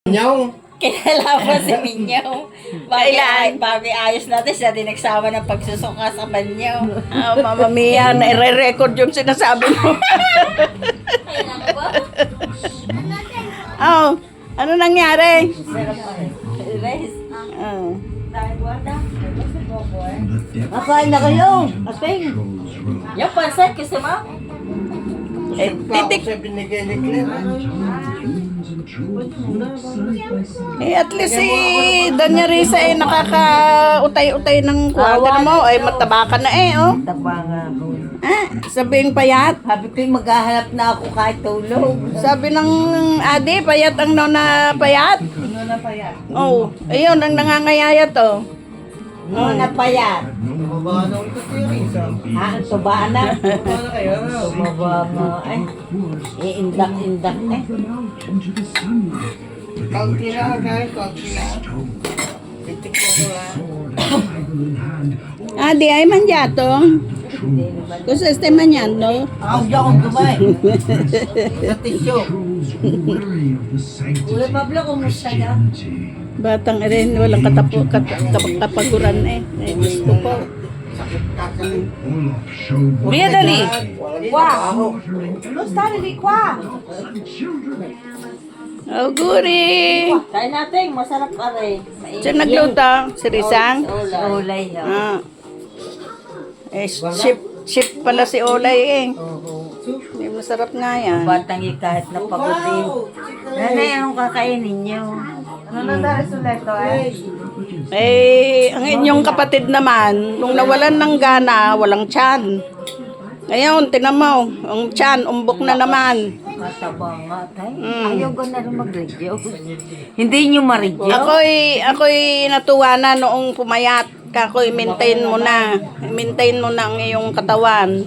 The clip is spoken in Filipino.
Nyong. Kilala mo si Minyaw. Bago ayos natin siya din nagsama ng pagsusuka sa banyaw. Oh, Mama Mia, nire-record yung sinasabi mo. Oh, ano nangyari? Sarap pa rin. Rice. Oh. Dahil wala. Kakain na kayo. Asing. Yung pansit, gusto mo? Eh, titik. Sa binigay ni Claire. At least si Danya Risa ay nakaka-utay-utay ng kuwanta mo. Ay, mataba ka na oh. Taba nga ako. Sabihin payat. Sabi ko maghahanap na ako kahit tulog. Sabi ng adi, payat ang nona payat. Ano na pa yan? Oh, ayun, ang nangangayaya to. Ano na pa yan? Mababa na ito si Risa. Ha? Tubaan na? Mababa na kayo. Tumaba mo. Ay. Iindak-indak eh. Kaunti lang, guys. Kaunti lang. Titik na lang. Adi, ay manjato. Kung sa este manjando. Ako di akong tumay. Sa tisyo. Kuya Pablo, kumusta ka? Batang rin, walang kapaguran eh. Ay, gusto ko. Bia dali. Wow. Kumusta rin kwa? Oh, guri. Kain natin, masarap pa rin. Siya nagluto, si Risang. Ulay. Ah. Eh, chip pala si Olay eh. May masarap nga yan. Batang kahit napagutin. Nanay, anong kakainin niyo? Ano na resuleto eh? Eh, ang inyong kapatid naman, nung nawalan ng gana, walang tiyan. Ngayon, tinan mo, ang tiyan, umbok na naman. Mataba nga tayo. Mm. Ayaw ko na rin mag-radio. Hindi nyo ma-radio? Ako'y natuwa na noong pumayat. Kako'y maintain mo na. Maintain mo na ang iyong katawan.